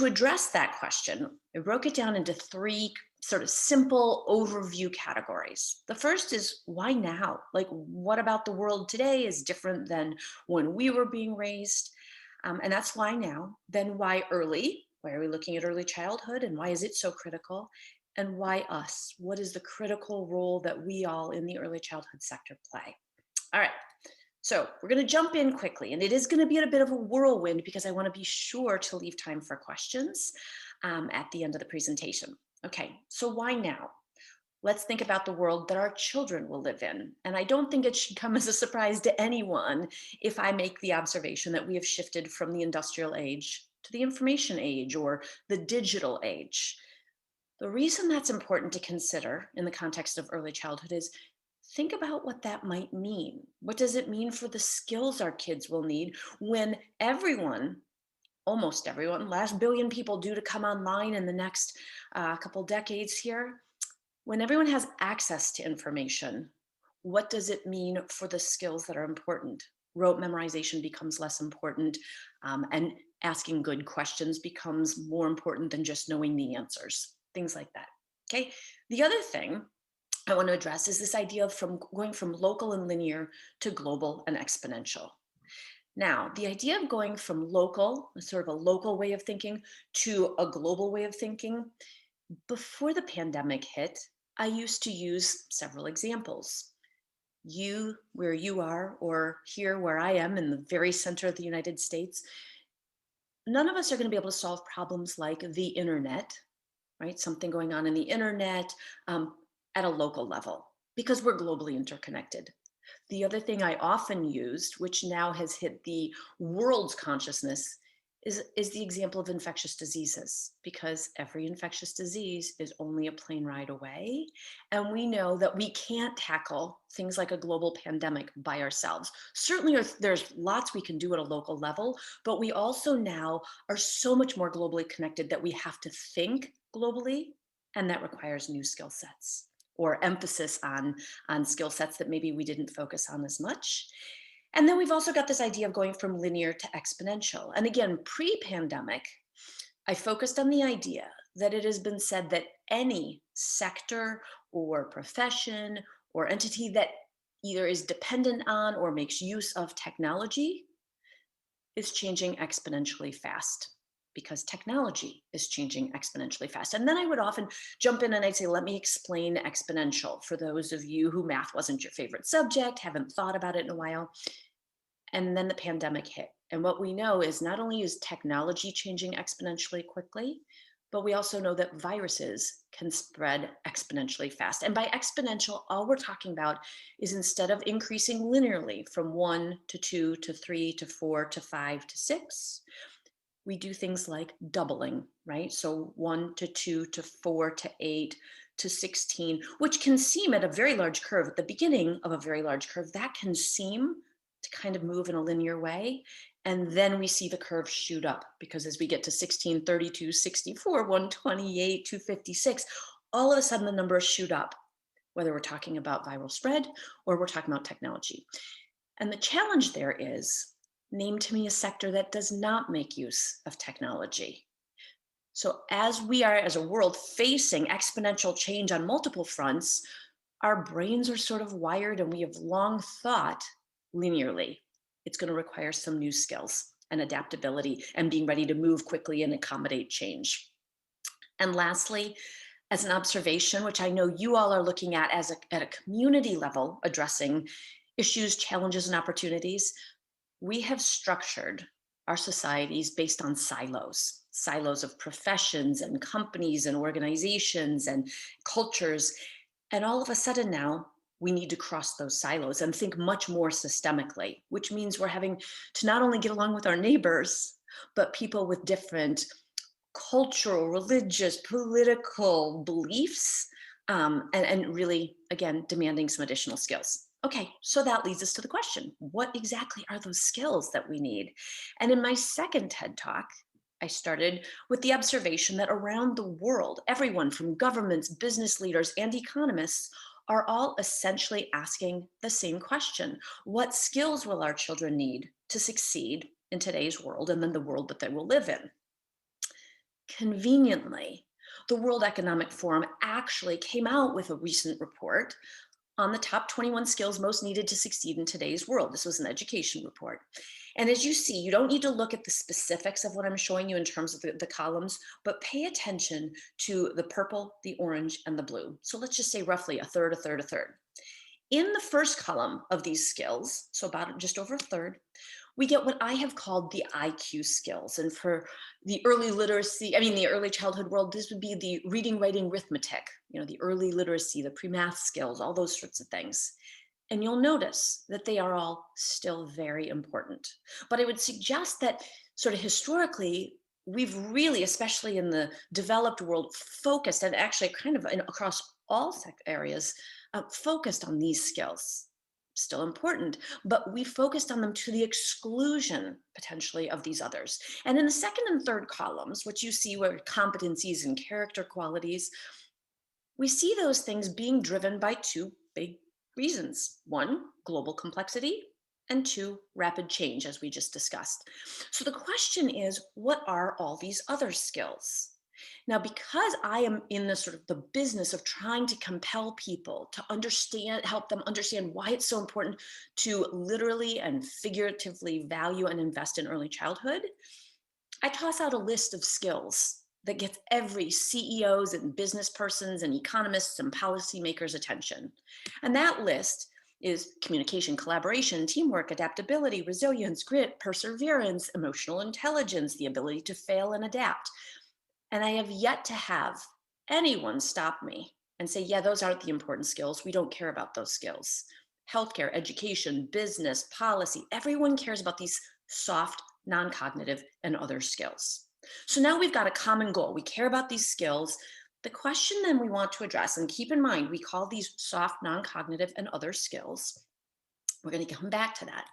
To address that question, I broke it down into three sort of simple overview categories. The first is why now? Like, what about the world today is different than when we were being raised? And that's why now. Then why early? Why are we looking at early childhood and why is it so critical? And why us? What is the critical role that we all in the early childhood sector play? All right. So we're going to jump in quickly, and it is going to be a bit of a whirlwind because I want to be sure to leave time for questions at the end of the presentation. Okay, so why now? Let's think about the world that our children will live in. And I don't think it should come as a surprise to anyone if I make the observation that we have shifted from the industrial age to the information age or the digital age. The reason that's important to consider in the context of early childhood is think about what that might mean. What does it mean for the skills our kids will need when everyone, almost everyone, last billion people due to come online in the next couple decades here, when everyone has access to information, what does it mean for the skills that are important? Rote memorization becomes less important, and asking good questions becomes more important than just knowing the answers, things like that. Okay. The other thing I want to address is this idea of going from local and linear to global and exponential. Now, the idea of going from local, sort of a local way of thinking, to a global way of thinking, before the pandemic hit, I used to use several examples. You, where you are, or here where I am in the very center of the United States, none of us are going to be able to solve problems like the internet, right? Something going on in the internet at a local level because we're globally interconnected. The other thing I often used, which now has hit the world's consciousness, is the example of infectious diseases, because every infectious disease is only a plane ride away. And we know that we can't tackle things like a global pandemic by ourselves. Certainly, there's lots we can do at a local level, but we also now are so much more globally connected that we have to think globally, and that requires new skill sets or emphasis on skill sets that maybe we didn't focus on as much. And then we've also got this idea of going from linear to exponential. And again, pre-pandemic, I focused on the idea that it has been said that any sector or profession or entity that either is dependent on or makes use of technology is changing exponentially fast, because technology is changing exponentially fast. And then I would often jump in and I'd say, let me explain exponential for those of you who math wasn't your favorite subject, haven't thought about it in a while. And then the pandemic hit. And what we know is not only is technology changing exponentially quickly, but we also know that viruses can spread exponentially fast. And by exponential, all we're talking about is instead of increasing linearly from 1 to 2 to 3 to 4 to 5 to 6, we do things like doubling, right? So 1 to 2 to 4 to 8 to 16, which can seem at a very large curve, at the beginning of a very large curve, that can seem to kind of move in a linear way. And then we see the curve shoot up, because as we get to 16, 32, 64, 128, 256, all of a sudden the numbers shoot up, whether we're talking about viral spread or we're talking about technology. And the challenge there is, name to me a sector that does not make use of technology. So as we are, as a world, facing exponential change on multiple fronts, our brains are sort of wired, and we have long thought linearly. It's going to require some new skills and adaptability and being ready to move quickly and accommodate change. And lastly, as an observation, which I know you all are looking at at a community level, addressing issues, challenges, and opportunities, we have structured our societies based on silos of professions and companies and organizations and cultures. And all of a sudden now, we need to cross those silos and think much more systemically, which means we're having to not only get along with our neighbors, but people with different cultural, religious, political beliefs, and really, again, demanding some additional skills. Okay, so that leads us to the question, what exactly are those skills that we need? And in my second TED Talk, I started with the observation that around the world, everyone from governments, business leaders, and economists are all essentially asking the same question. What skills will our children need to succeed in today's world and then the world that they will live in? Conveniently, the World Economic Forum actually came out with a recent report on the top 21 skills most needed to succeed in today's world. This was an education report. And as you see, you don't need to look at the specifics of what I'm showing you in terms of the columns, but pay attention to the purple, the orange, and the blue. So let's just say roughly a third, a third, a third. In the first column of these skills, so about just over a third, we get what I have called the IQ skills. And for the early literacy, the early childhood world, this would be the reading, writing, arithmetic, the early literacy, the pre-math skills, all those sorts of things. And you'll notice that they are all still very important. But I would suggest that sort of historically, we've really, especially in the developed world, focused, and actually kind of across all areas, focused on these skills. Still important, but we focused on them to the exclusion potentially of these others. And in the second and third columns, what you see were competencies and character qualities, we see those things being driven by two big reasons. One, global complexity, and two, rapid change, as we just discussed. So the question is, what are all these other skills? Now, because I am in the sort of the business of trying to compel people to understand, help them understand why it's so important to literally and figuratively value and invest in early childhood, I toss out a list of skills that gets every CEOs and business persons and economists and policymakers' attention. And that list is communication, collaboration, teamwork, adaptability, resilience, grit, perseverance, emotional intelligence, the ability to fail and adapt. And I have yet to have anyone stop me and say, yeah, those aren't the important skills. We don't care about those skills. Healthcare, education, business, policy, everyone cares about these soft, non-cognitive, and other skills. So now we've got a common goal. We care about these skills. The question then we want to address, and keep in mind, we call these soft, non-cognitive, and other skills. We're going to come back to that.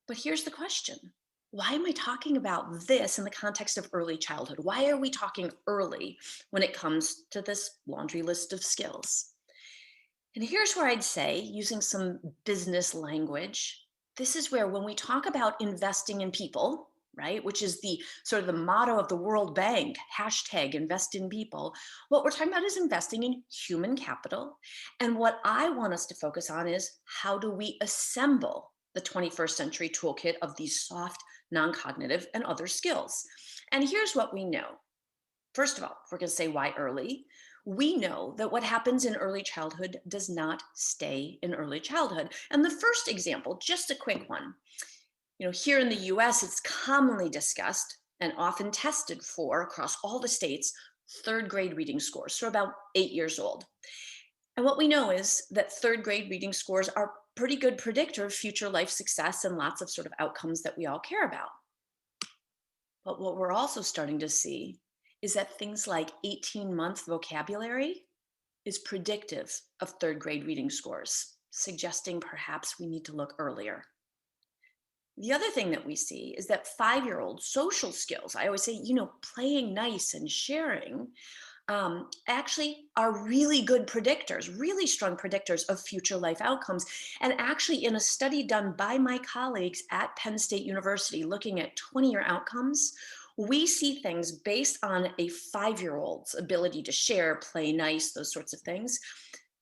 But here's the question. Why am I talking about this in the context of early childhood? Why are we talking early when it comes to this laundry list of skills? And here's where I'd say, using some business language, this is where when we talk about investing in people, right, which is the sort of the motto of the World Bank, hashtag invest in people, what we're talking about is investing in human capital. And what I want us to focus on is how do we assemble the 21st century toolkit of these soft, non-cognitive, and other skills. And here's what we know. First of all, if we're going to say why early, we know that what happens in early childhood does not stay in early childhood. And the first example, just a quick one. Here in the US, it's commonly discussed and often tested for across all the states, third grade reading scores, so about 8 years old. And what we know is that third grade reading scores are pretty good predictor of future life success and lots of sort of outcomes that we all care about. But what we're also starting to see is that things like 18-month vocabulary is predictive of third grade reading scores, suggesting perhaps we need to look earlier. The other thing that we see is that 5-year-old social skills, I always say, playing nice and sharing, actually are really good predictors, really strong predictors of future life outcomes. And actually, in a study done by my colleagues at Penn State University looking at 20-year outcomes, we see things based on a 5-year-old's ability to share, play nice, those sorts of things.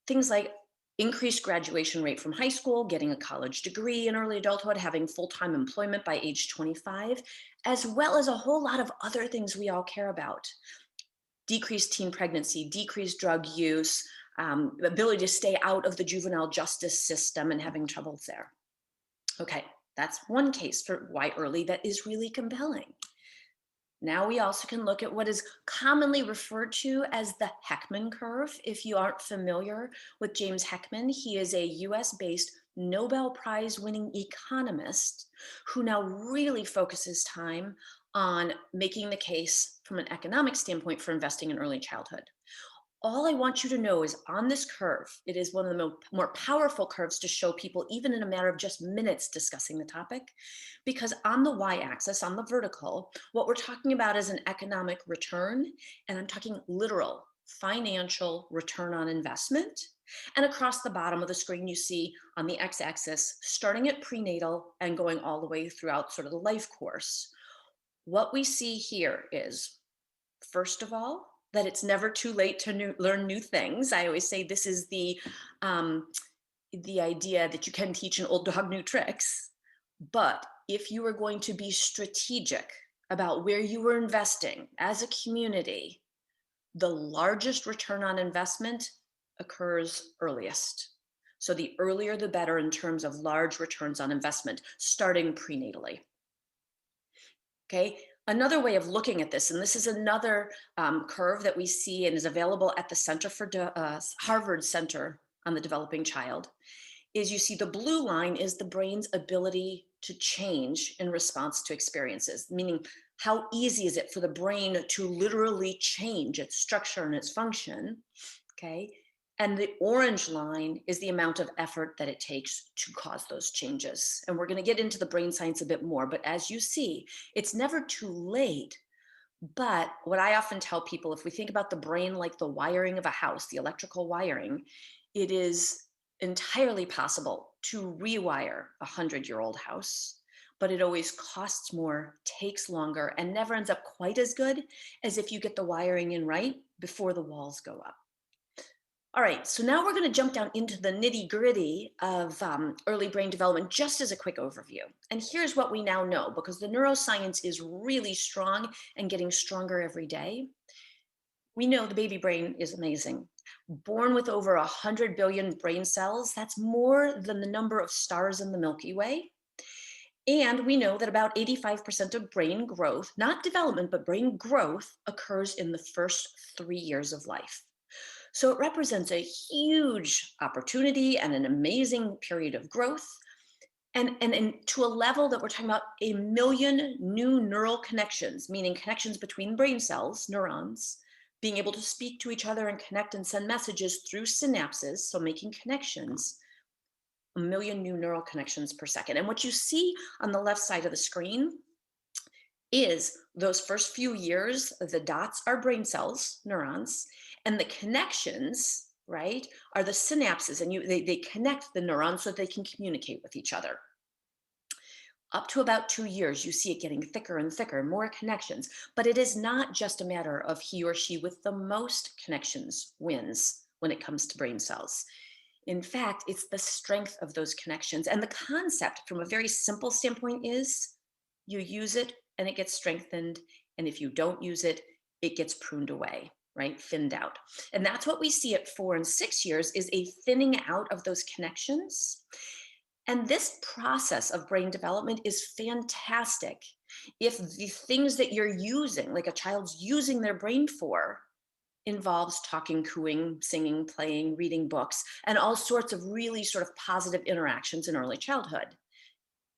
Things like increased graduation rate from high school, getting a college degree in early adulthood, having full-time employment by age 25, as well as a whole lot of other things we all care about. Decreased teen pregnancy, decreased drug use, ability to stay out of the juvenile justice system and having troubles there. Okay, that's one case for why early that is really compelling. Now we also can look at what is commonly referred to as the Heckman Curve. If you aren't familiar with James Heckman, he is a US-based Nobel Prize winning economist who now really focuses time on making the case from an economic standpoint for investing in early childhood. All I want you to know is on this curve, it is one of the more powerful curves to show people, even in a matter of just minutes discussing the topic, because on the y-axis, on the vertical, what we're talking about is an economic return, and I'm talking literal financial return on investment. And across the bottom of the screen, you see on the x-axis, starting at prenatal and going all the way throughout sort of the life course. What we see here is First of all, that it's never too late to learn new things. I always say this is um, the idea that you can teach an old dog new tricks. But if you are going to be strategic about where you are investing as a community, the largest return on investment occurs earliest. So the earlier the better in terms of large returns on investment, starting prenatally. Okay. Another way of looking at this, and this is another curve that we see and is available at the Center for Harvard Center on the Developing Child, is you see the blue line is the brain's ability to change in response to experiences, meaning how easy is it for the brain to literally change its structure and its function, okay? And the orange line is the amount of effort that it takes to cause those changes. And we're going to get into the brain science a bit more, but as you see, it's never too late. But what I often tell people, if we think about the brain like the wiring of a house, the electrical wiring, it is entirely possible to rewire a 100-year-old house, but it always costs more, takes longer, and never ends up quite as good as if you get the wiring in right before the walls go up. All right, so now we're going to jump down into the nitty gritty of early brain development, just as a quick overview. And here's what we now know, because the neuroscience is really strong and getting stronger every day. We know the baby brain is amazing. Born with over 100 billion brain cells, that's more than the number of stars in the Milky Way. And we know that about 85% of brain growth, not development, but brain growth, occurs in the first 3 years of life. So it represents a huge opportunity and an amazing period of growth. And to a level that we're talking about 1 million new neural connections, meaning connections between brain cells, neurons, being able to speak to each other and connect and send messages through synapses, so making connections, 1 million new neural connections per second. And what you see on the left side of the screen is those first few years, the dots are brain cells, neurons, and the connections, right, are the synapses, and they connect the neurons so they can communicate with each other. Up to about 2 years, you see it getting thicker and thicker, more connections, but it is not just a matter of he or she with the most connections wins when it comes to brain cells. In fact, it's the strength of those connections. And the concept from a very simple standpoint is you use it and it gets strengthened. And if you don't use it, it gets pruned away, right? Thinned out. And that's what we see at 4 and 6 years is a thinning out of those connections. And this process of brain development is fantastic if the things that you're using, like a child's using their brain for, involves talking, cooing, singing, playing, reading books, and all sorts of really sort of positive interactions in early childhood.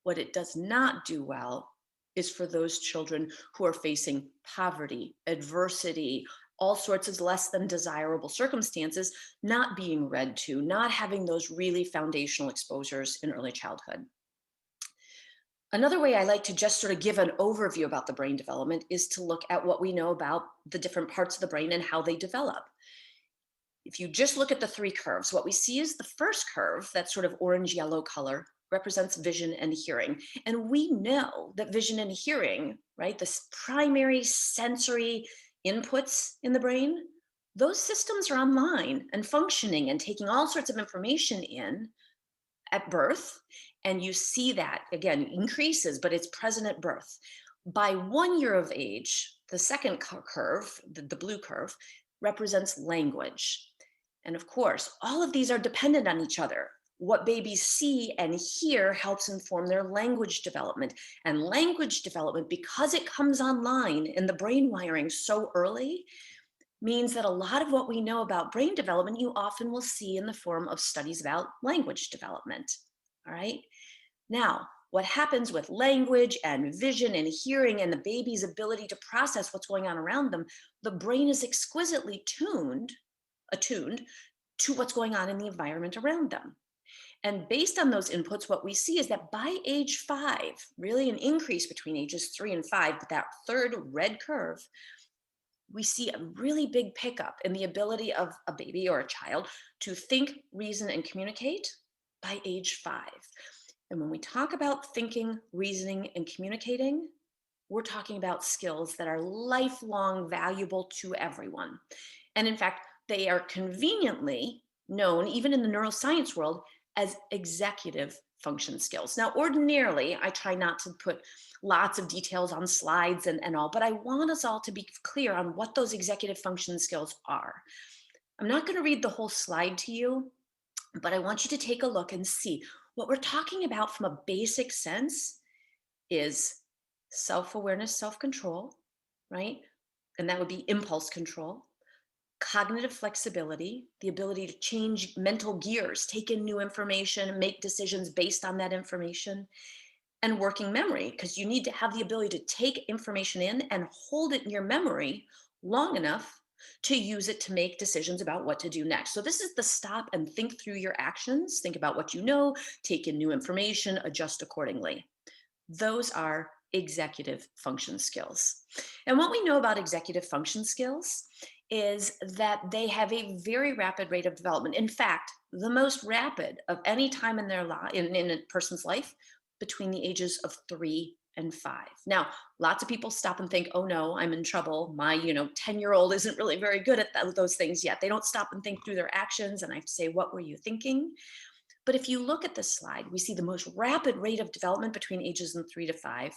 What it does not do well is for those children who are facing poverty, adversity, all sorts of less than desirable circumstances, not being read to, not having those really foundational exposures in early childhood. Another way I like to just sort of give an overview about the brain development is to look at what we know about the different parts of the brain and how they develop. If you just look at the 3 curves, what we see is the first curve, that sort of orange-yellow color, represents vision and hearing. And we know that vision and hearing, right, the primary sensory inputs in the brain, those systems are online and functioning and taking all sorts of information in at birth. And you see that, again, increases, but it's present at birth. By 1 year of age, the second curve, the blue curve, represents language. And of course, all of these are dependent on each other. What babies see and hear helps inform their language development. And language development, because it comes online in the brain wiring so early, means that a lot of what we know about brain development, you often will see in the form of studies about language development. All right. Now, what happens with language and vision and hearing and the baby's ability to process what's going on around them, the brain is exquisitely attuned to what's going on in the environment around them. And based on those inputs, what we see is that by age 5, really an increase between ages 3 and 5, but that third red curve, we see a really big pickup in the ability of a baby or a child to think, reason, and communicate by age 5. And when we talk about thinking, reasoning, and communicating, we're talking about skills that are lifelong valuable to everyone. And in fact, they are conveniently known, even in the neuroscience world, as executive function skills. Now, ordinarily, I try not to put lots of details on slides and all, but I want us all to be clear on what those executive function skills are. I'm not going to read the whole slide to you, but I want you to take a look and see what we're talking about from a basic sense is self-awareness, self-control, right? And that would be impulse control, cognitive flexibility, the ability to change mental gears, take in new information, make decisions based on that information, and working memory, because you need to have the ability to take information in and hold it in your memory long enough to use it to make decisions about what to do next. So this is the stop and think through your actions, think about what you know, take in new information, adjust accordingly. Those are executive function skills. And what we know about executive function skills is that they have a very rapid rate of development. In fact, the most rapid of any time in their life, in a person's life, between the ages of 3 and 5. Now, lots of people stop and think, oh no, I'm in trouble. My 10-year-old isn't really very good at those things yet. They don't stop and think through their actions. And I have to say, what were you thinking? But if you look at this slide, we see the most rapid rate of development between ages of 3 to 5.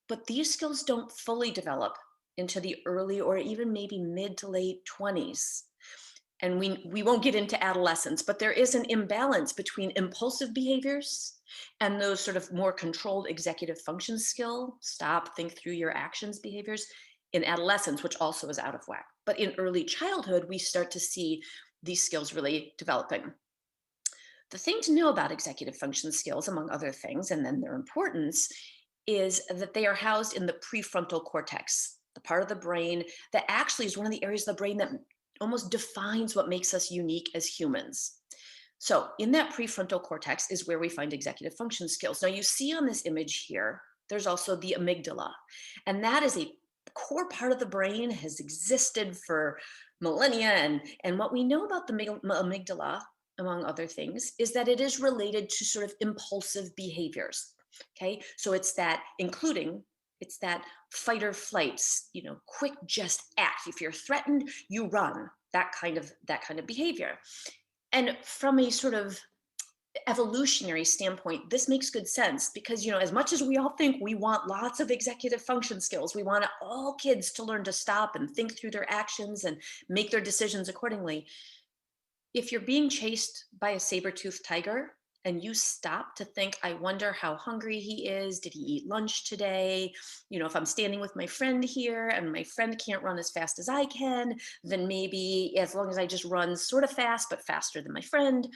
But these skills don't fully develop into the early or even maybe mid to late 20s. And we won't get into adolescence, but there is an imbalance between impulsive behaviors and those sort of more controlled executive function skill, stop, think through your actions behaviors in adolescence, which also is out of whack. But in early childhood, we start to see these skills really developing. The thing to know about executive function skills, among other things, and then their importance, is that they are housed in the prefrontal cortex, the part of the brain that actually is one of the areas of the brain that almost defines what makes us unique as humans. So in that prefrontal cortex is where we find executive function skills. Now you see on this image here, there's also the amygdala, and that is a core part of the brain, has existed for millennia. And what we know about the amygdala, among other things, is that it is related to sort of impulsive behaviors. Okay, so it's that fight or flight, quick just act. If you're threatened, you run. That kind of behavior. And from a sort of evolutionary standpoint, this makes good sense because, as much as we all think we want lots of executive function skills, we want all kids to learn to stop and think through their actions and make their decisions accordingly. If you're being chased by a saber-toothed tiger and you stop to think, I wonder how hungry he is, did he eat lunch today? If I'm standing with my friend here and my friend can't run as fast as I can, then maybe as long as I just run sort of fast, but faster than my friend,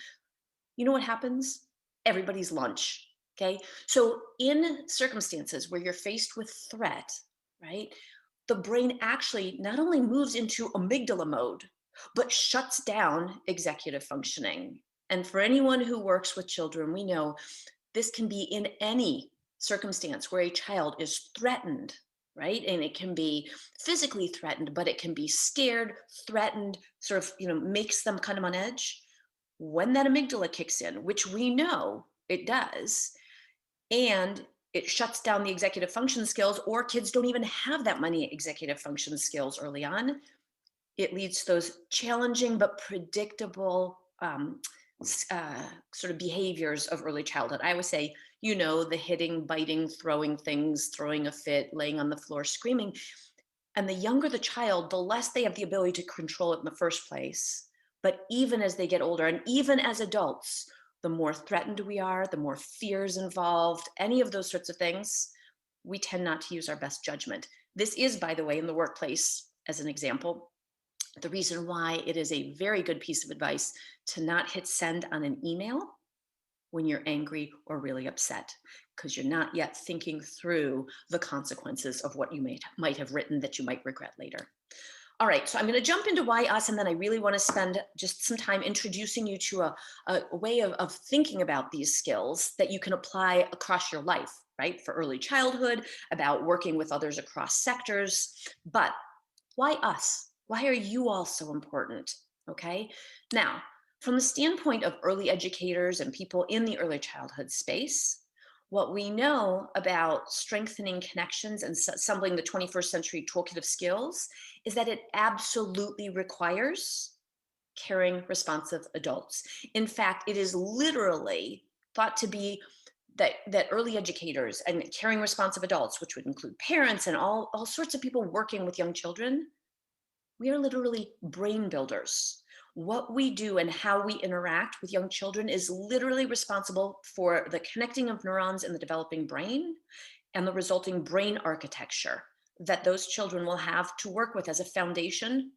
you know what happens? Everybody's lunch, okay? So in circumstances where you're faced with threat, right, the brain actually not only moves into amygdala mode, but shuts down executive functioning. And for anyone who works with children, we know this can be in any circumstance where a child is threatened, right? And it can be physically threatened, but it can be scared, threatened, sort of, makes them kind of on edge. When that amygdala kicks in, which we know it does, and it shuts down the executive function skills, or kids don't even have that many executive function skills early on, it leads to those challenging but predictable sort of behaviors of early childhood. I always say, the hitting, biting, throwing things, throwing a fit, laying on the floor, screaming. And the younger the child, the less they have the ability to control it in the first place. But even as they get older, and even as adults, the more threatened we are, the more fears involved, any of those sorts of things, we tend not to use our best judgment. This is, by the way, in the workplace, as an example, the reason why it is a very good piece of advice to not hit send on an email when you're angry or really upset, because you're not yet thinking through the consequences of what you might have written that you might regret later. All right, so I'm going to jump into why us, and then I really want to spend just some time introducing you to a way of thinking about these skills that you can apply across your life, right? For early childhood, about working with others across sectors. But why us? Why are you all so important? Okay, now, from the standpoint of early educators and people in the early childhood space, What we know about strengthening connections and assembling the 21st century toolkit of skills is that it absolutely requires caring, responsive adults. In fact, it is literally thought to be that early educators and caring, responsive adults, which would include parents and all sorts of people working with young children, we are literally brain builders. What we do and how we interact with young children is literally responsible for the connecting of neurons in the developing brain and the resulting brain architecture that those children will have to work with as a foundation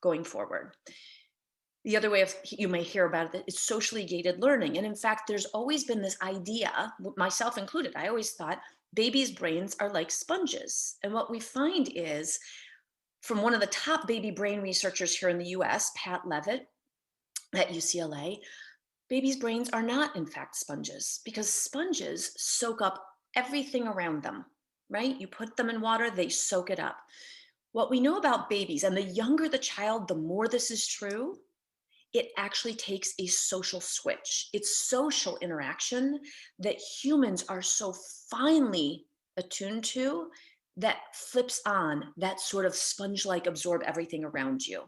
going forward. The other way of you may hear about it is socially gated learning. And in fact, there's always been this idea, myself included, I always thought babies' brains are like sponges. And what we find is from one of the top baby brain researchers here in the US, Pat Levitt at UCLA, babies' brains are not, in fact, sponges because sponges soak up everything around them, right? You put them in water, they soak it up. What we know about babies, and the younger the child, the more this is true, it actually takes a social switch. It's social interaction that humans are so finely attuned to that flips on that sort of sponge like absorb everything around you.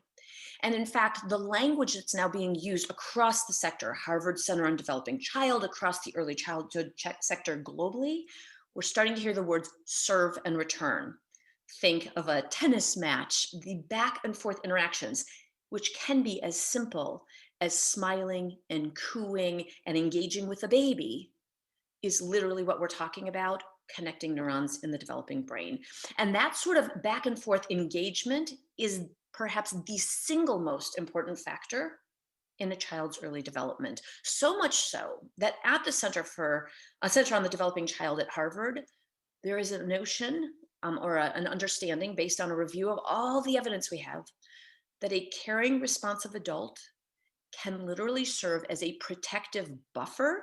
And in fact, the language that's now being used across the sector, Harvard Center on Developing Child, across the early childhood sector globally, we're starting to hear the words serve and return. Think of a tennis match, the back and forth interactions, which can be as simple as smiling and cooing and engaging with a baby, is literally what we're talking about, connecting neurons in the developing brain. And that sort of back and forth engagement is perhaps the single most important factor in a child's early development. So much so that at the Center on the Developing Child at Harvard, there is a notion an understanding based on a review of all the evidence we have that a caring, responsive adult can literally serve as a protective buffer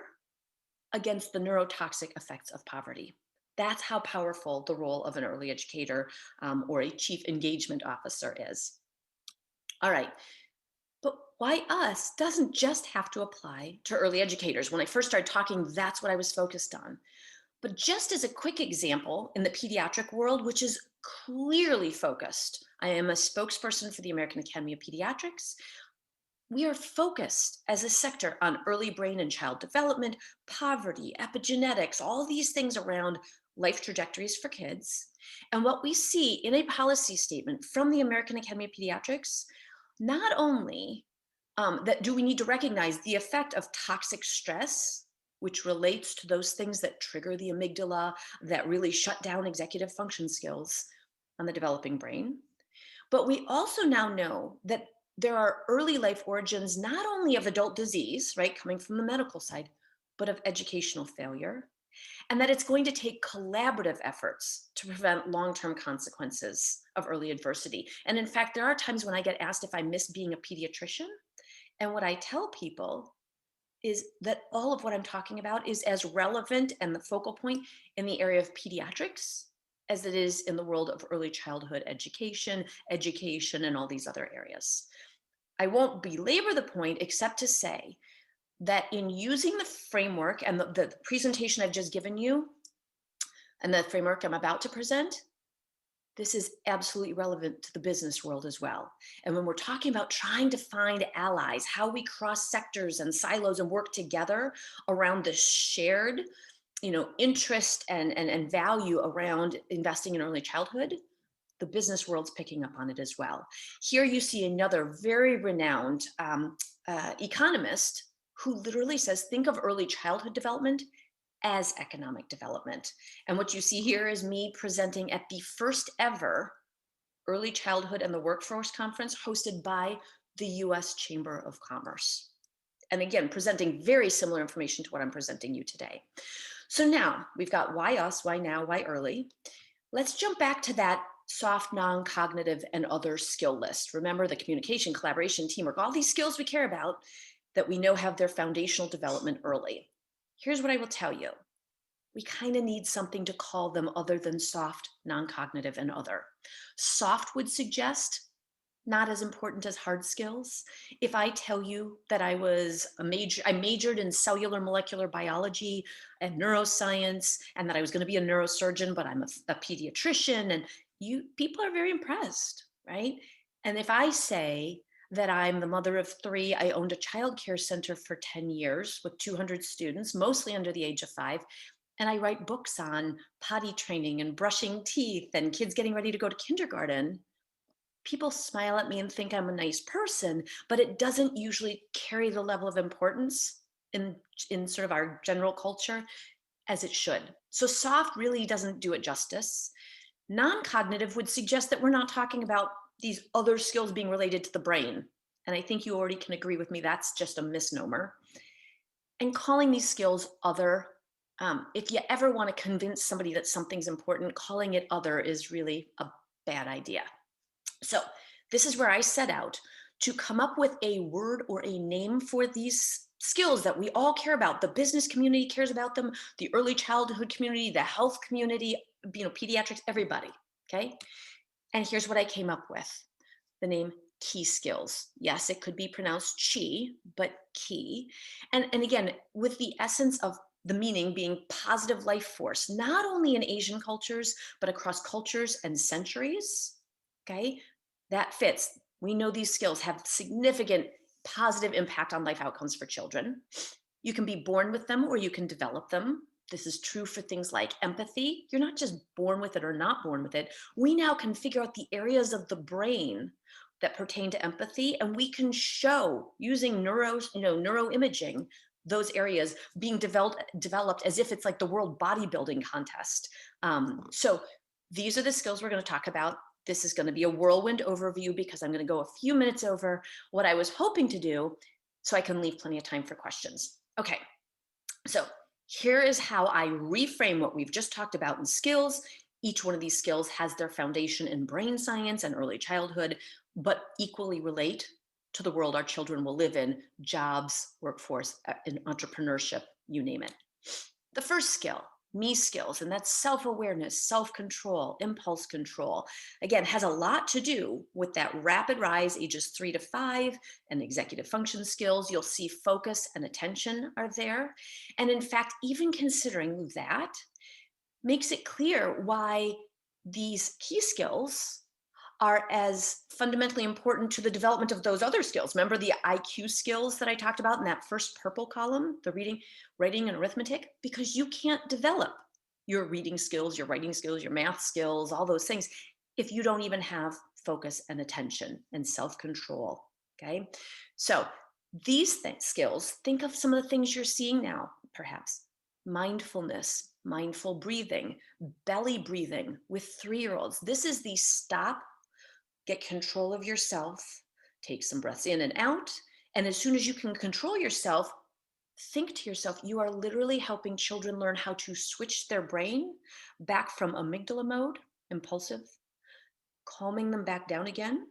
against the neurotoxic effects of poverty. That's how powerful the role of an early educator or a chief engagement officer is. All right, but why us doesn't just have to apply to early educators. When I first started talking, that's what I was focused on. But just as a quick example, in the pediatric world, which is clearly focused, I am a spokesperson for the American Academy of Pediatrics. We are focused as a sector on early brain and child development, poverty, epigenetics, all these things around life trajectories for kids. And what we see in a policy statement from the American Academy of Pediatrics, not only that do we need to recognize the effect of toxic stress, which relates to those things that trigger the amygdala, that really shut down executive function skills on the developing brain, but we also now know that there are early life origins, not only of adult disease, right, coming from the medical side, but of educational failure, and that it's going to take collaborative efforts to prevent long-term consequences of early adversity. And in fact, there are times when I get asked if I miss being a pediatrician. And what I tell people is that all of what I'm talking about is as relevant and the focal point in the area of pediatrics as it is in the world of early childhood education, and all these other areas. I won't belabor the point except to say that in using the framework and the presentation I've just given you and the framework I'm about to present, this is absolutely relevant to the business world as well. And when we're talking about trying to find allies, how we cross sectors and silos and work together around the shared, interest and value around investing in early childhood, the business world's picking up on it as well. Here you see another very renowned economist who literally says, think of early childhood development as economic development. And what you see here is me presenting at the first ever Early Childhood and the Workforce Conference hosted by the US Chamber of Commerce. And again, presenting very similar information to what I'm presenting you today. So now we've got why us, why now, why early. Let's jump back to that soft, non-cognitive, and other skill list. Remember the communication, collaboration, teamwork, all these skills we care about that we know have their foundational development early. Here's what I will tell you. We kind of need something to call them other than soft, non-cognitive, and other. Soft would suggest not as important as hard skills. If I tell you that I majored in cellular molecular biology and neuroscience, and that I was going to be a neurosurgeon, but I'm a pediatrician, and people are very impressed, right? And if I say that I'm the mother of three, I owned a child care center for 10 years with 200 students, mostly under the age of 5, and I write books on potty training and brushing teeth and kids getting ready to go to kindergarten, people smile at me and think I'm a nice person, but it doesn't usually carry the level of importance in sort of our general culture as it should. So soft really doesn't do it justice. Non-cognitive would suggest that we're not talking about these other skills being related to the brain. And I think you already can agree with me that's just a misnomer. And calling these skills other, if you ever want to convince somebody that something's important, calling it other is really a bad idea. So this is where I set out to come up with a word or a name for these skills that we all care about. The business community cares about them, the early childhood community, the health community, pediatrics, everybody, okay? And here's what I came up with. The name key skills. Yes, it could be pronounced chi, but key. And again, with the essence of the meaning being positive life force, not only in Asian cultures, but across cultures and centuries. Okay, that fits. We know these skills have significant positive impact on life outcomes for children. You can be born with them or you can develop them. This is true for things like empathy. You're not just born with it or not born with it. We now can figure out the areas of the brain that pertain to empathy, and we can show using neuroimaging those areas being developed as if it's like the world bodybuilding contest. So these are the skills we're going to talk about. This is going to be a whirlwind overview because I'm going to go a few minutes over what I was hoping to do so I can leave plenty of time for questions. Okay, so here is how I reframe what we've just talked about in skills. Each one of these skills has their foundation in brain science and early childhood, but equally relate to the world our children will live in: jobs, workforce, and entrepreneurship, you name it. The first skill, me skills, and that's self-awareness, self-control, impulse control. Again, has a lot to do with that rapid rise, ages 3 to 5, and executive function skills. You'll see focus and attention are there. And in fact, even considering that makes it clear why these key skills are as fundamentally important to the development of those other skills. Remember the IQ skills that I talked about in that first purple column, the reading, writing, and arithmetic? Because you can't develop your reading skills, your writing skills, your math skills, all those things, if you don't even have focus and attention and self-control, okay? So these skills, think of some of the things you're seeing now, perhaps. Mindfulness, mindful breathing, belly breathing with 3-year-olds. This is the stop, get control of yourself, take some breaths in and out. And as soon as you can control yourself, think to yourself, you are literally helping children learn how to switch their brain back from amygdala mode, impulsive, calming them back down again.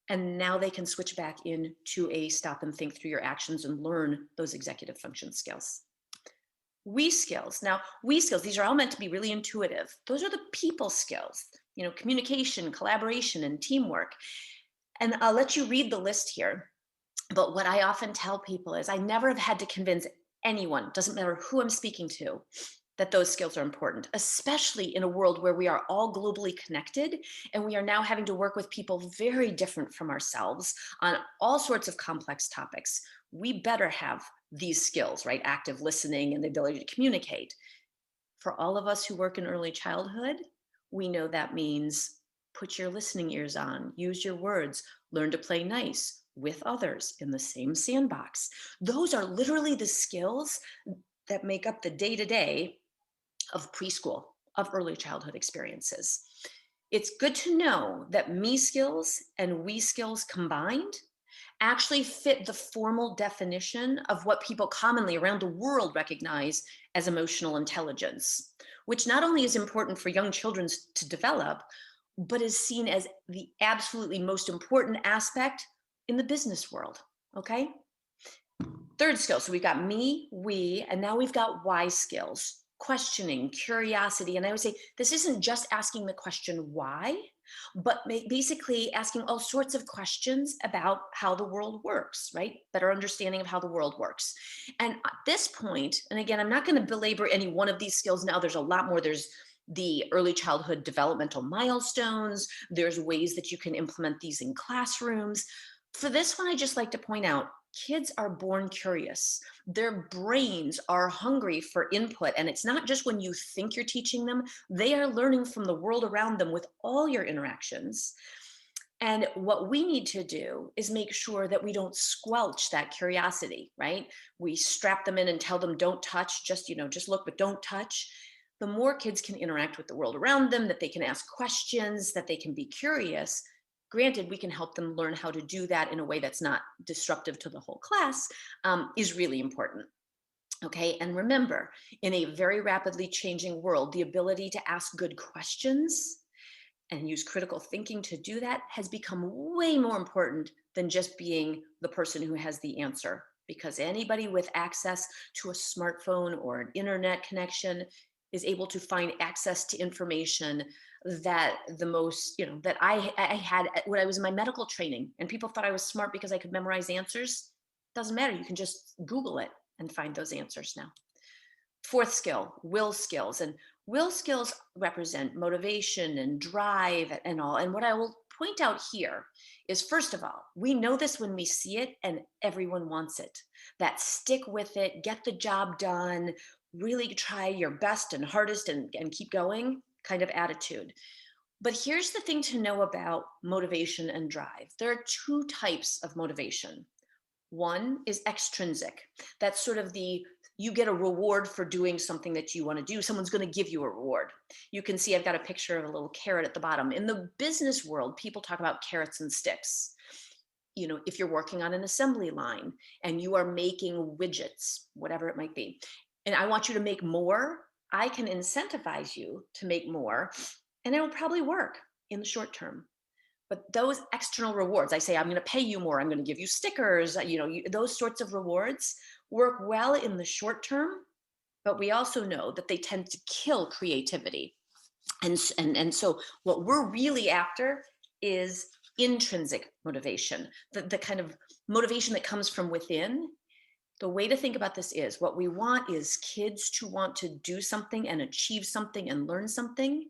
And now they can switch back into a stop and think through your actions and learn those executive function skills. We skills. Now, we skills, these are all meant to be really intuitive. Those are the people skills, communication, collaboration, and teamwork. And I'll let you read the list here. But what I often tell people is I never have had to convince anyone, doesn't matter who I'm speaking to, that those skills are important, especially in a world where we are all globally connected and we are now having to work with people very different from ourselves on all sorts of complex topics. We better have these skills, right? Active listening and the ability to communicate. For all of us who work in early childhood, we know that means put your listening ears on, use your words, learn to play nice with others in the same sandbox. Those are literally the skills that make up the day-to-day of preschool, of early childhood experiences. It's good to know that me skills and we skills combined actually fit the formal definition of what people commonly around the world recognize as emotional intelligence, which not only is important for young children to develop, but is seen as the absolutely most important aspect in the business world, okay? Third skill, so we've got me, we, and now we've got why skills, questioning, curiosity. And I would say this isn't just asking the question why, but basically asking all sorts of questions about how the world works, right? Better understanding of how the world works. And at this point, and again, I'm not going to belabor any one of these skills now, there's a lot more. There's the early childhood developmental milestones. There's ways that you can implement these in classrooms. For this one, I just like to point out kids are born curious. Their brains are hungry for input. And it's not just when you think you're teaching them, they are learning from the world around them with all your interactions. And what we need to do is make sure that we don't squelch that curiosity, right? We strap them in and tell them, don't touch, just look, but don't touch. The more kids can interact with the world around them, that they can ask questions, that they can be curious. Granted, we can help them learn how to do that in a way that's not disruptive to the whole class, is really important. Okay, and remember, in a very rapidly changing world, the ability to ask good questions and use critical thinking to do that has become way more important than just being the person who has the answer. Because anybody with access to a smartphone or an internet connection is able to find access to information that the most, that I had when I was in my medical training, and people thought I was smart because I could memorize answers. Doesn't matter. You can just Google it and find those answers now. Fourth skill, will skills. And will skills represent motivation and drive and all. And what I will point out here is, first of all, we know this when we see it and everyone wants it. That stick with it, get the job done, really try your best and hardest and keep going kind of attitude. But here's the thing to know about motivation and drive. There are two types of motivation. One is extrinsic. That's sort of you get a reward for doing something that you want to do. Someone's going to give you a reward. You can see I've got a picture of a little carrot at the bottom. In the business world, people talk about carrots and sticks. If you're working on an assembly line and you are making widgets, whatever it might be, and I want you to make more, I can incentivize you to make more, and it'll probably work in the short term. But those external rewards, I say, I'm going to pay you more, I'm going to give you stickers, those sorts of rewards work well in the short term, but we also know that they tend to kill creativity. And so what we're really after is intrinsic motivation, the kind of motivation that comes from within. The way to think about this is, what we want is kids to want to do something and achieve something and learn something.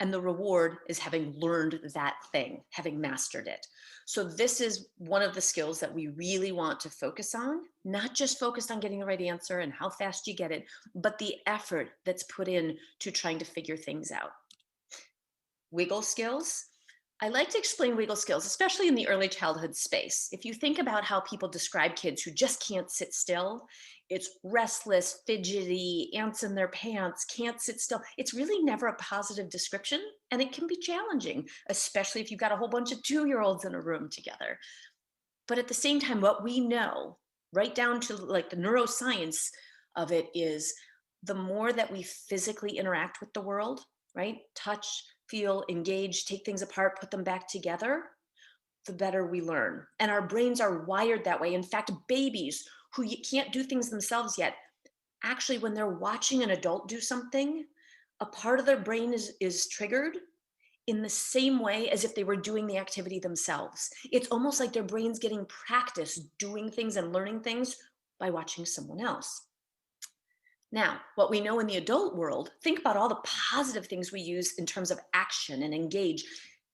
And the reward is having learned that thing, having mastered it. So this is one of the skills that we really want to focus on, not just focused on getting the right answer and how fast you get it, but the effort that's put in to trying to figure things out. Wiggle skills. I like to explain wiggle skills, especially in the early childhood space. If you think about how people describe kids who just can't sit still, it's restless, fidgety, ants in their pants, can't sit still. It's really never a positive description, and it can be challenging, especially if you've got a whole bunch of 2-year-olds in a room together. But at the same time, what we know, right down to like the neuroscience of it, is the more that we physically interact with the world, right? Touch, feel, engage, take things apart, put them back together, the better we learn. And our brains are wired that way. In fact, babies who can't do things themselves yet, actually, when they're watching an adult do something, a part of their brain is triggered in the same way as if they were doing the activity themselves. It's almost like their brain's getting practice doing things and learning things by watching someone else. Now, what we know in the adult world, think about all the positive things we use in terms of action and engage.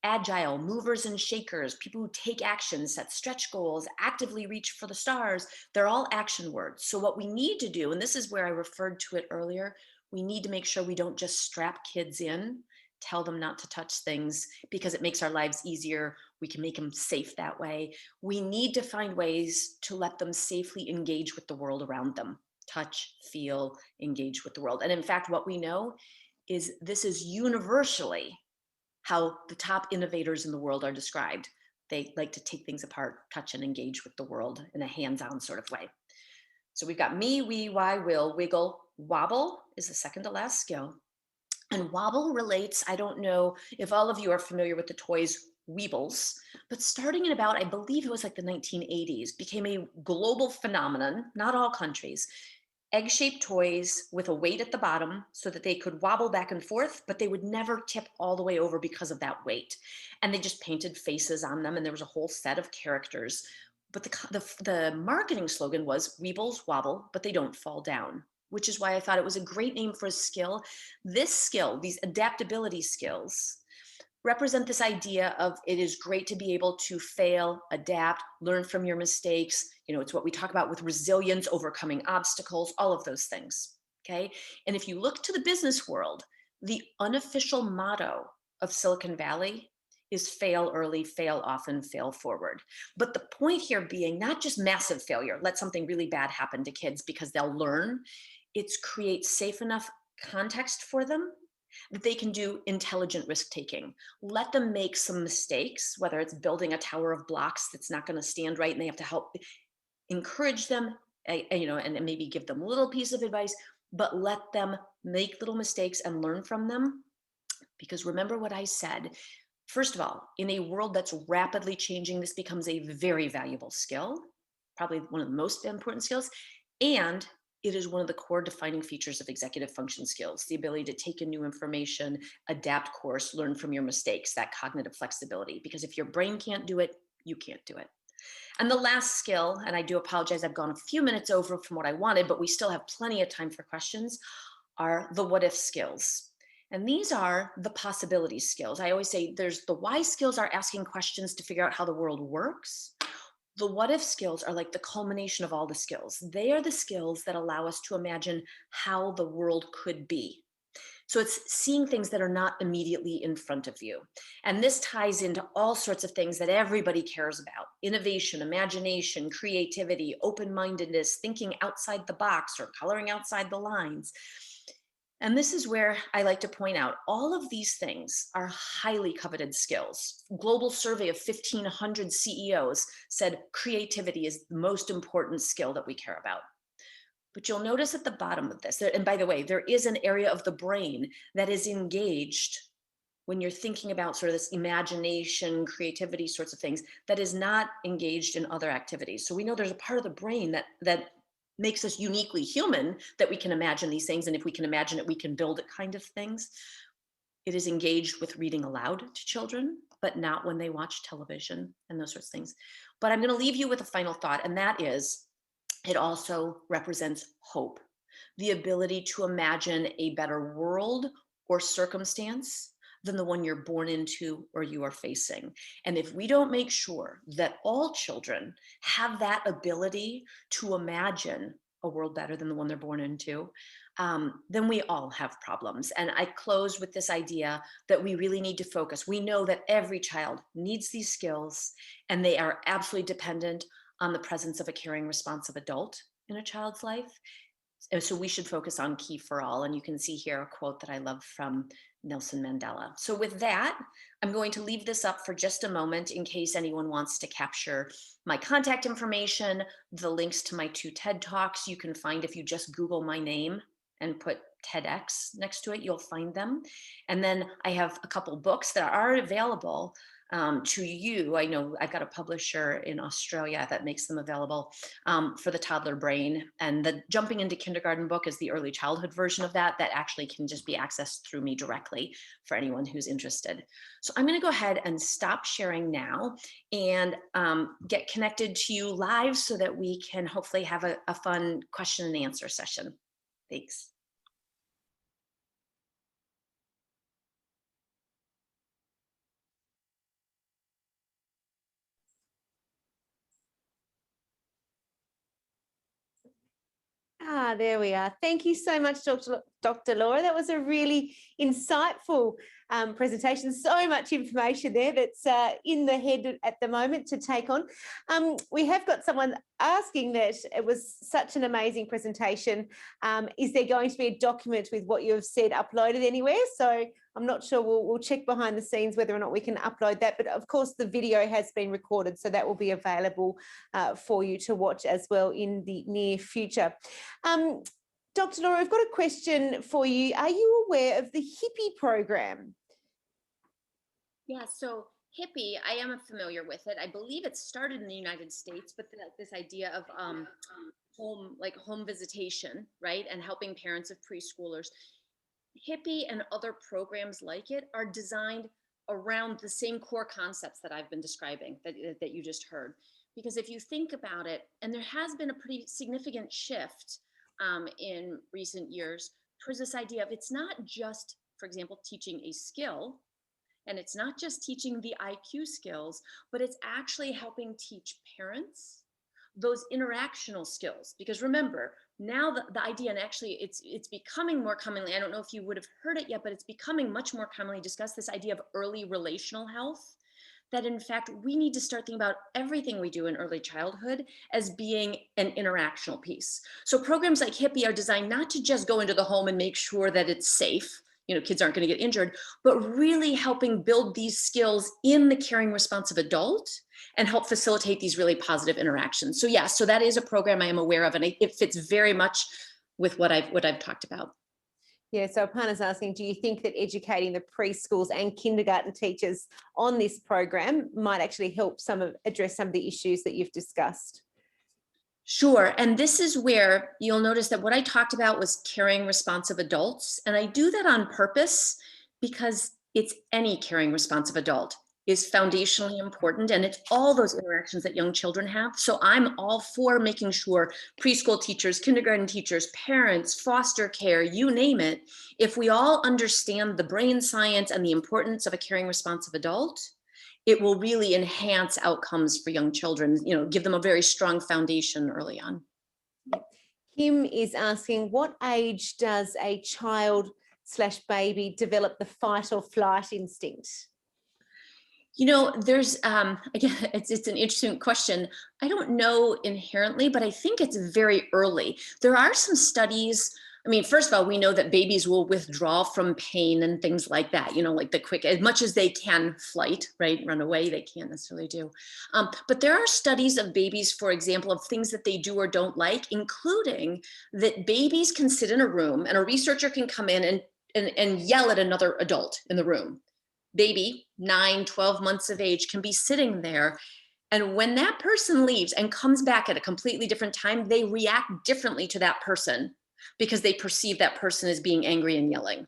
Agile, movers and shakers, people who take action, set stretch goals, actively reach for the stars. They're all action words. So what we need to do, and this is where I referred to it earlier, we need to make sure we don't just strap kids in, tell them not to touch things because it makes our lives easier. We can make them safe that way. We need to find ways to let them safely engage with the world around them. Touch, feel, engage with the world. And in fact, what we know is this is universally how the top innovators in the world are described. They like to take things apart, touch, and engage with the world in a hands-on sort of way. So we've got me, we, why, will, wiggle. Wobble is the second to last skill. And wobble relates, I don't know if all of you are familiar with the toys Weebles, but starting in about, I believe it was like the 1980s, became a global phenomenon, not all countries. egg-shaped toys with a weight at the bottom so that they could wobble back and forth, but they would never tip all the way over because of that weight. And they just painted faces on them, and there was a whole set of characters. But the marketing slogan was Weebles wobble, but they don't fall down, which is why I thought it was a great name for a skill. This skill, these adaptability skills, represent this idea of it is great to be able to fail, adapt, learn from your mistakes. It's what we talk about with resilience, overcoming obstacles, all of those things. Okay. And if you look to the business world, the unofficial motto of Silicon Valley is fail early, fail often, fail forward. But the point here being not just massive failure, let something really bad happen to kids because they'll learn. It's create safe enough context for them that they can do intelligent risk taking. Let them make some mistakes, whether it's building a tower of blocks that's not going to stand right and they have to help encourage them, and maybe give them a little piece of advice, but let them make little mistakes and learn from them. Because remember what I said, first of all, in a world that's rapidly changing, this becomes a very valuable skill, probably one of the most important skills. And it is one of the core defining features of executive function skills, the ability to take in new information, adapt course, learn from your mistakes, that cognitive flexibility. Because if your brain can't do it, you can't do it. And the last skill, and I do apologize, I've gone a few minutes over from what I wanted, but we still have plenty of time for questions, are the what if skills. And these are the possibility skills. I always say there's the why skills are asking questions to figure out how the world works. The what if skills are like the culmination of all the skills. They are the skills that allow us to imagine how the world could be. So it's seeing things that are not immediately in front of you. And this ties into all sorts of things that everybody cares about: innovation, imagination, creativity, open-mindedness, thinking outside the box or coloring outside the lines. And this is where I like to point out all of these things are highly coveted skills. Global survey of 1,500 CEOs said creativity is the most important skill that we care about. But you'll notice at the bottom of this, and by the way, there is an area of the brain that is engaged when you're thinking about sort of this imagination, creativity sorts of things, that is not engaged in other activities. So we know there's a part of the brain that makes us uniquely human, that we can imagine these things. And if we can imagine it, we can build it kind of things. It is engaged with reading aloud to children, but not when they watch television and those sorts of things. But I'm going to leave you with a final thought, and that is, it also represents hope, the ability to imagine a better world or circumstance than the one you're born into or you are facing. And if we don't make sure that all children have that ability to imagine a world better than the one they're born into, then we all have problems. And I close with this idea that we really need to focus. We know that every child needs these skills, and they are absolutely dependent on the presence of a caring, responsive adult in a child's life. And so we should focus on key for all. And you can see here a quote that I love from Nelson Mandela. So with that, I'm going to leave this up for just a moment in case anyone wants to capture my contact information, the links to my 2 TED Talks. You can find, if you just Google my name and put TEDx next to it, you'll find them. And then I have a couple books that are available to you. I know I've got a publisher in Australia that makes them available for the toddler brain. And the Jumping into Kindergarten book is the early childhood version of that actually can just be accessed through me directly for anyone who's interested. So I'm going to go ahead and stop sharing now and get connected to you live so that we can hopefully have a fun question and answer session. Thanks. There we are. Thank you so much, Dr. Laura. That was a really insightful presentation. So much information there that's in the head at the moment to take on. We have got someone asking that it was such an amazing presentation. Is there going to be a document with what you have said uploaded anywhere? So I'm not sure. We'll check behind the scenes whether or not we can upload that. But of course, the video has been recorded, so that will be available for you to watch as well in the near future. Dr. Laura, I've got a question for you. Are you aware of the HIPPY program? Yeah, so Hippie, I am familiar with it. I believe it started in the United States, but this idea of home visitation, right, and helping parents of preschoolers. Hippie and other programs like it are designed around the same core concepts that I've been describing that you just heard. Because if you think about it, and there has been a pretty significant shift in recent years towards this idea of it's not just, for example, teaching a skill, and it's not just teaching the IQ skills, but it's actually helping teach parents those interactional skills. Because remember, now the idea, and actually it's becoming more commonly, I don't know if you would have heard it yet, but it's becoming much more commonly discussed, this idea of early relational health, that in fact, we need to start thinking about everything we do in early childhood as being an interactional piece. So programs like Hippie are designed not to just go into the home and make sure that it's safe, kids aren't going to get injured, but really helping build these skills in the caring, responsive adult and help facilitate these really positive interactions. So yeah, so that is a program I am aware of, and it fits very much with what I've talked about. Yeah, so Aparna's asking, do you think that educating the preschools and kindergarten teachers on this program might actually help address some of the issues that you've discussed? Sure. And this is where you'll notice that what I talked about was caring, responsive adults. And I do that on purpose because it's any caring, responsive adult is foundationally important. And it's all those interactions that young children have. So I'm all for making sure preschool teachers, kindergarten teachers, parents, foster care, you name it, if we all understand the brain science and the importance of a caring, responsive adult, it will really enhance outcomes for young children, give them a very strong foundation early on. Kim is asking, what age does a child/baby develop the fight or flight instinct? There's, again, it's an interesting question. I don't know inherently, but I think it's very early. There are some studies. I mean, first of all, we know that babies will withdraw from pain and things like that, like the quick, as much as they can flight, right? Run away, they can't necessarily do. But there are studies of babies, for example, of things that they do or don't like, including that babies can sit in a room and a researcher can come in and yell at another adult in the room. Baby, 9, 12 months of age, can be sitting there. And when that person leaves and comes back at a completely different time, they react differently to that person because they perceive that person as being angry and yelling.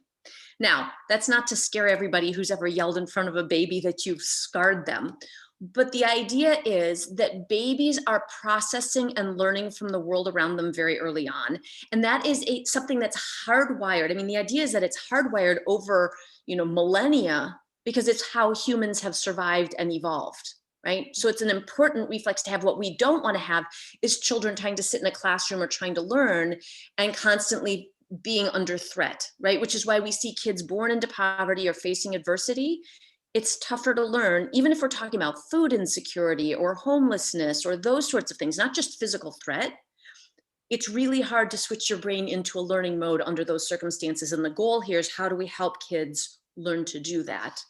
Now, that's not to scare everybody who's ever yelled in front of a baby that you've scarred them. But the idea is that babies are processing and learning from the world around them very early on. And that is something that's hardwired. I mean, the idea is that it's hardwired over, millennia, because it's how humans have survived and evolved, right? So it's an important reflex to have. What we don't want to have is children trying to sit in a classroom or trying to learn and constantly being under threat, right? Which is why we see kids born into poverty or facing adversity. It's tougher to learn, even if we're talking about food insecurity or homelessness or those sorts of things, not just physical threat. It's really hard to switch your brain into a learning mode under those circumstances. And the goal here is, how do we help kids learn to do that?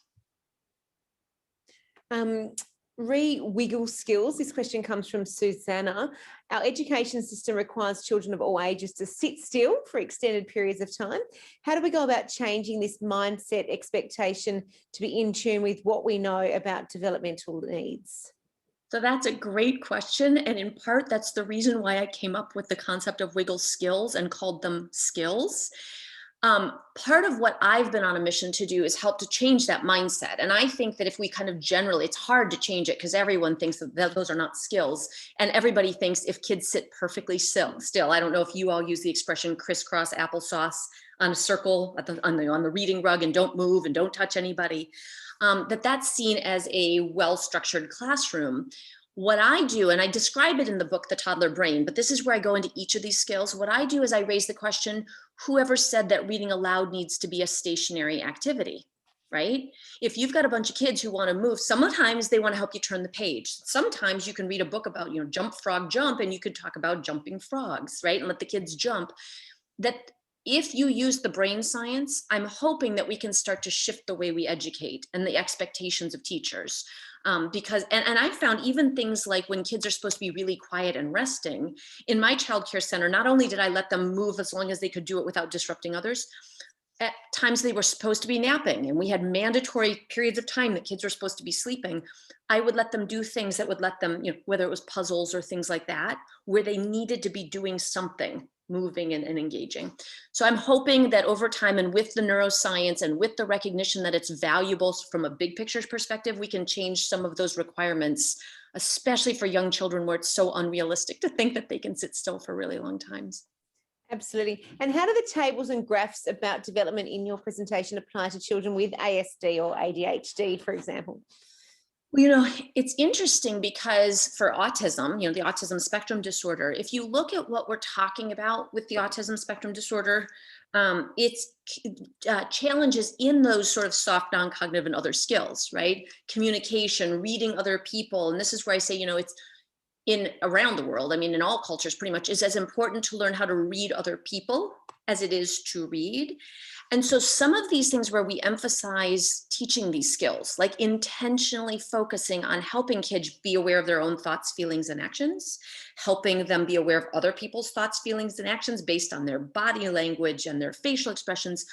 Wiggle skills. This question comes from Susanna. Our education system requires children of all ages to sit still for extended periods of time. How do we go about changing this mindset expectation to be in tune with what we know about developmental needs? So that's a great question. And in part, that's the reason why I came up with the concept of wiggle skills and called them skills. Part of what I've been on a mission to do is help to change that mindset. And I think that if we kind of generally, it's hard to change it because everyone thinks that those are not skills. And everybody thinks if kids sit perfectly still, I don't know if you all use the expression crisscross applesauce on a circle on the reading rug and don't move and don't touch anybody, that's seen as a well-structured classroom. What I do, and I describe it in the book, The Toddler Brain, but this is where I go into each of these skills. What I do is I raise the question, whoever said that reading aloud needs to be a stationary activity, right? If you've got a bunch of kids who want to move, sometimes they want to help you turn the page. Sometimes you can read a book about, jump, frog, jump, and you could talk about jumping frogs, right? And let the kids jump. That if you use the brain science, I'm hoping that we can start to shift the way we educate and the expectations of teachers. Because I've found even things like when kids are supposed to be really quiet and resting, in my childcare center, not only did I let them move as long as they could do it without disrupting others, at times they were supposed to be napping and we had mandatory periods of time that kids were supposed to be sleeping, I would let them do things that would let them, whether it was puzzles or things like that, where they needed to be doing something, moving and engaging. So I'm hoping that over time, and with the neuroscience and with the recognition that it's valuable from a big picture perspective, we can change some of those requirements, especially for young children where it's so unrealistic to think that they can sit still for really long times. Absolutely. And how do the tables and graphs about development in your presentation apply to children with ASD or ADHD, for example? Well, it's interesting because for autism, the autism spectrum disorder, if you look at what we're talking about with the autism spectrum disorder, it's challenges in those sort of soft, non-cognitive and other skills, right? Communication, reading other people. And this is where I say, it's in around the world, I mean, in all cultures pretty much, is as important to learn how to read other people as it is to read. And so some of these things where we emphasize teaching these skills, like intentionally focusing on helping kids be aware of their own thoughts, feelings, and actions, helping them be aware of other people's thoughts, feelings, and actions based on their body language and their facial expressions,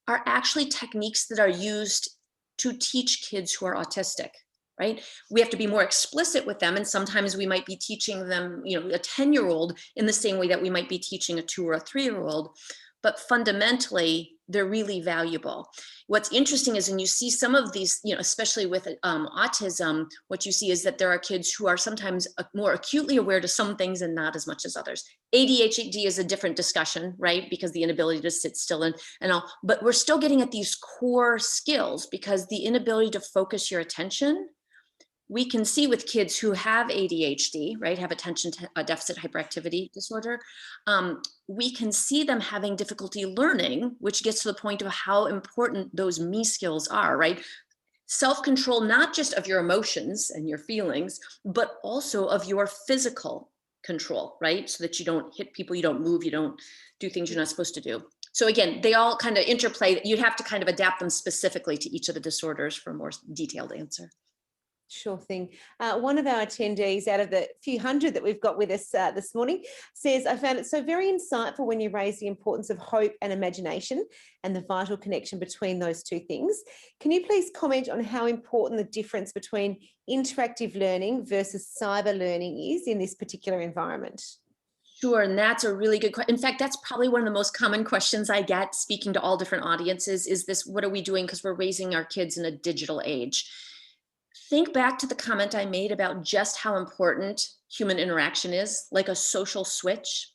are actually techniques that are used to teach kids who are autistic. Right? We have to be more explicit with them. And sometimes we might be teaching them, a 10-year-old in the same way that we might be teaching a 2 or a 3-year-old. But fundamentally, they're really valuable. What's interesting is when you see some of these, especially with autism, what you see is that there are kids who are sometimes more acutely aware to some things and not as much as others. ADHD is a different discussion, right? Because the inability to sit still and all, but we're still getting at these core skills because the inability to focus your attention, we can see with kids who have ADHD, right, have attention deficit hyperactivity disorder, we can see them having difficulty learning, which gets to the point of how important those me skills are, right? Self-control, not just of your emotions and your feelings, but also of your physical control, right? So that you don't hit people, you don't move, you don't do things you're not supposed to do. So again, they all kind of interplay. You'd have to kind of adapt them specifically to each of the disorders for a more detailed answer. Sure thing. One of our attendees out of the few hundred that we've got with us this morning says, I found it so very insightful when you raise the importance of hope and imagination and the vital connection between those two things. Can you please comment on how important the difference between interactive learning versus cyber learning is in this particular environment? Sure, and that's a really good question. In fact, that's probably one of the most common questions I get speaking to all different audiences is this, what are we doing? Because we're raising our kids in a digital age. Think back to the comment I made about just how important human interaction is, like a social switch.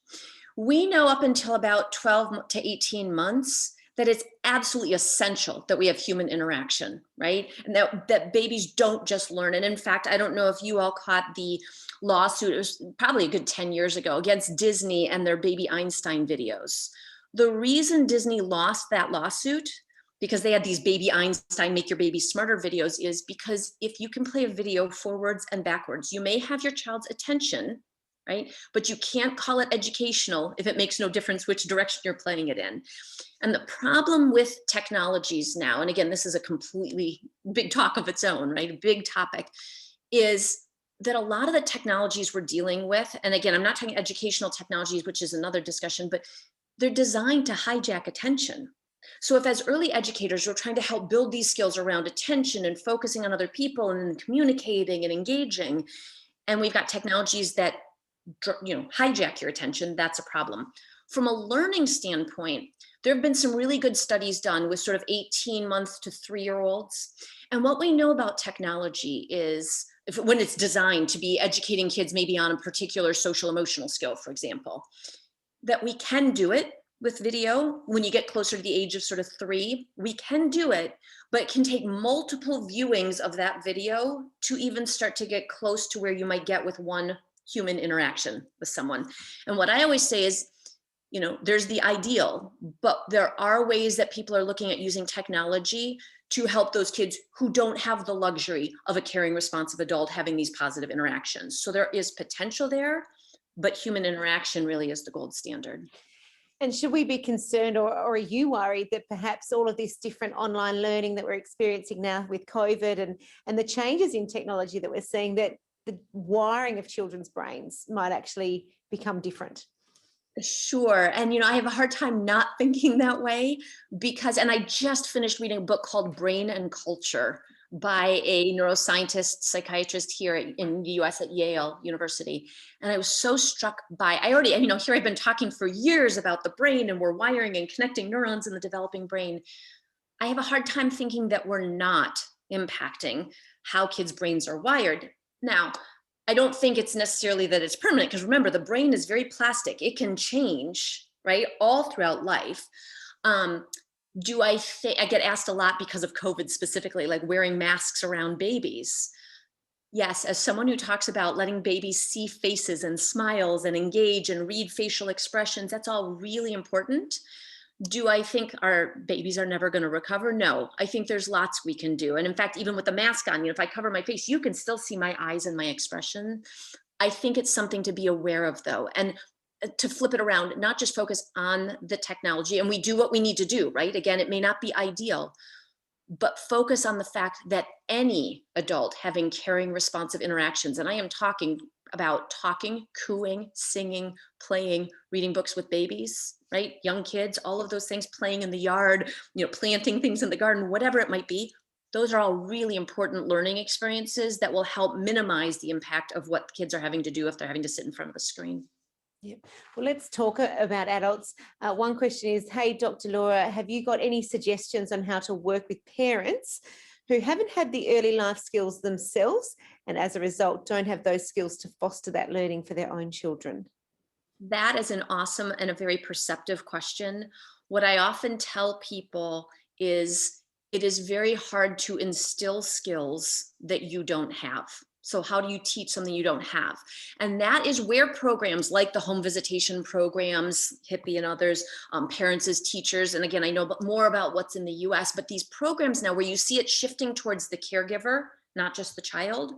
We know up until about 12 to 18 months that it's absolutely essential that we have human interaction, right? And that babies don't just learn. And in fact, I don't know if you all caught the lawsuit, it was probably a good 10 years ago, against Disney and their Baby Einstein videos. The reason Disney lost that lawsuit, because they had these Baby Einstein, make your baby smarter videos, is because if you can play a video forwards and backwards, you may have your child's attention, right? But you can't call it educational if it makes no difference which direction you're playing it in. And the problem with technologies now, and again, this is a completely big talk of its own, right? A big topic, is that a lot of the technologies we're dealing with, and again, I'm not talking educational technologies, which is another discussion, but they're designed to hijack attention. So if as early educators, we're trying to help build these skills around attention and focusing on other people and communicating and engaging, and we've got technologies that hijack your attention, that's a problem. From a learning standpoint, there have been some really good studies done with sort of 18-month to 3-year-olds. And what we know about technology is when it's designed to be educating kids maybe on a particular social emotional skill, for example, that we can do it with video. When you get closer to the age of sort of 3, we can do it, but it can take multiple viewings of that video to even start to get close to where you might get with one human interaction with someone. And what I always say is, there's the ideal, but there are ways that people are looking at using technology to help those kids who don't have the luxury of a caring, responsive adult having these positive interactions. So there is potential there, but human interaction really is the gold standard. And should we be concerned, or are you worried that perhaps all of this different online learning that we're experiencing now with COVID and the changes in technology that we're seeing, that the wiring of children's brains might actually become different? Sure. And, I have a hard time not thinking that way because, and I just finished reading a book called Brain and Culture by a neuroscientist, psychiatrist here in the US at Yale University. And I was so struck by, I already, here I've been talking for years about the brain and we're wiring and connecting neurons in the developing brain. I have a hard time thinking that we're not impacting how kids' brains are wired. Now, I don't think it's necessarily that it's permanent because remember, the brain is very plastic. It can change, right, all throughout life. Um, do I think I get asked a lot because of COVID specifically, like wearing masks around babies? Yes, as someone who talks about letting babies see faces and smiles and engage and read facial expressions, that's all really important. Do I think our babies are never going to recover? No, I think there's lots we can do. And in fact, even with the mask on, if I cover my face, you can still see my eyes and my expression. I think it's something to be aware of though. And to flip it around, not just focus on the technology, and we do what we need to do, right? Again, it may not be ideal, but focus on the fact that any adult having caring, responsive interactions, and I am talking about talking, cooing, singing, playing, reading books with babies, right? Young kids, all of those things, playing in the yard, planting things in the garden, whatever it might be. Those are all really important learning experiences that will help minimize the impact of what kids are having to do if they're having to sit in front of a screen. Yeah. Well, let's talk about adults. One question is, hey, Dr. Laura, have you got any suggestions on how to work with parents who haven't had the early life skills themselves and as a result don't have those skills to foster that learning for their own children? That is an awesome and a very perceptive question. What I often tell people is it is very hard to instill skills that you don't have. So how do you teach something you don't have? And that is where programs like the home visitation programs, Hippie and others, parents as teachers, and again, I know more about what's in the US, but these programs now where you see it shifting towards the caregiver, not just the child,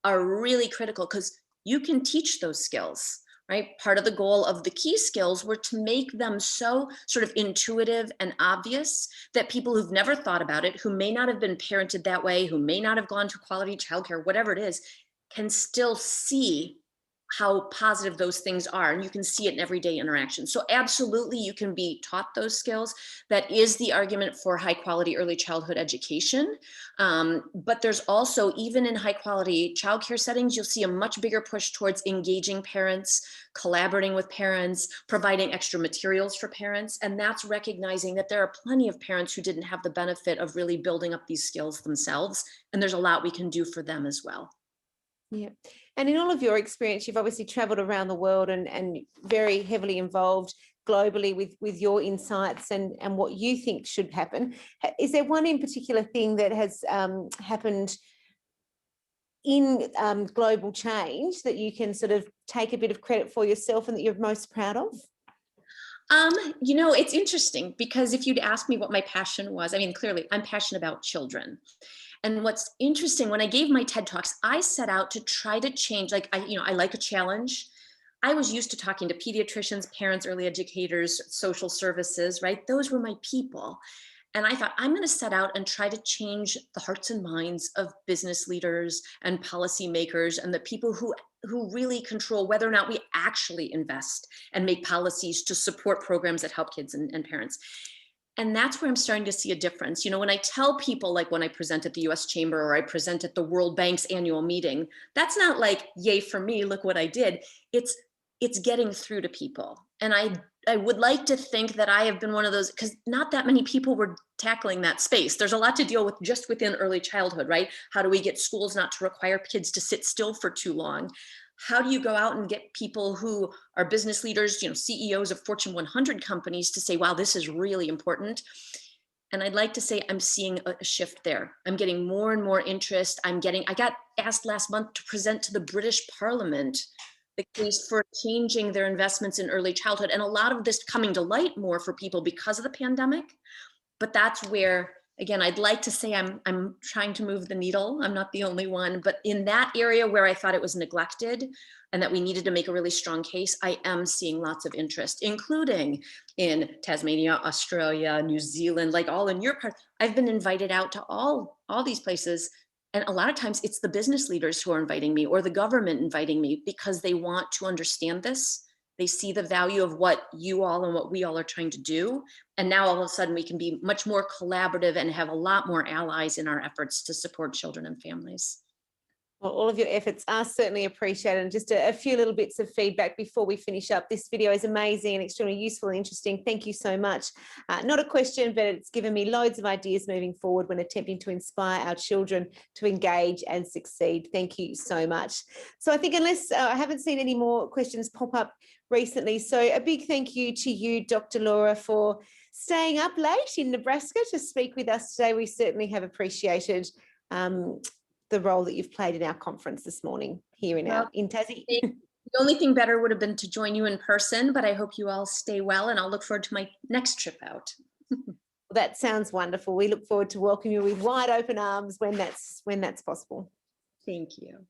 are really critical because you can teach those skills, right? Part of the goal of the key skills were to make them so sort of intuitive and obvious that people who've never thought about it, who may not have been parented that way, who may not have gone to quality childcare, whatever it is, can still see how positive those things are. And you can see it in everyday interaction. So absolutely, you can be taught those skills. That is the argument for high quality early childhood education. But there's also, even in high quality childcare settings, you'll see a much bigger push towards engaging parents, collaborating with parents, providing extra materials for parents. And that's recognizing that there are plenty of parents who didn't have the benefit of really building up these skills themselves. And there's a lot we can do for them as well. Yeah. And in all of your experience, you've obviously traveled around the world and very heavily involved globally with your insights and what you think should happen. Is there one in particular thing that has happened in global change that you can sort of take a bit of credit for yourself and that you're most proud of? It's interesting because if you'd asked me what my passion was, I mean, clearly I'm passionate about children. And what's interesting, when I gave my TED Talks, I set out to try to change, I like a challenge. I was used to talking to pediatricians, parents, early educators, social services, right? Those were my people. And I thought, I'm going to set out and try to change the hearts and minds of business leaders and policymakers and the people who really control whether or not we actually invest and make policies to support programs that help kids and parents. And that's where I'm starting to see a difference. When I tell people, like when I present at the US Chamber or I present at the World Bank's annual meeting, that's not like, yay for me, look what I did. It's getting through to people. And I would like to think that I have been one of those, because not that many people were tackling that space. There's a lot to deal with just within early childhood, right? How do we get schools not to require kids to sit still for too long? How do you go out and get people who are business leaders, CEOs of Fortune 100 companies to say, wow, this is really important? And I'd like to say I'm seeing a shift there. I'm getting more and more interest. I got asked last month to present to the British Parliament the case for changing their investments in early childhood. And a lot of this coming to light more for people because of the pandemic. But that's where, again, I'd like to say I'm trying to move the needle. I'm not the only one, but in that area where I thought it was neglected and that we needed to make a really strong case, I am seeing lots of interest, including in Tasmania, Australia, New Zealand, like all in your part. I've been invited out to all these places. And a lot of times it's the business leaders who are inviting me or the government inviting me because they want to understand this They see the value of what you all and what we all are trying to do. And now all of a sudden we can be much more collaborative and have a lot more allies in our efforts to support children and families. Well, all of your efforts are certainly appreciated. And just a few little bits of feedback before we finish up. This video is amazing and extremely useful and interesting. Thank you so much. Not a question, but it's given me loads of ideas moving forward when attempting to inspire our children to engage and succeed. Thank you so much. So I think unless I haven't seen any more questions pop up recently. So a big thank you to you, Dr. Laura, for staying up late in Nebraska to speak with us today. We certainly have appreciated the role that you've played in our conference this morning here in Tassie. The only thing better would have been to join you in person, but I hope you all stay well, and I'll look forward to my next trip out. That sounds wonderful. We look forward to welcoming you with wide open arms when that's possible. Thank you.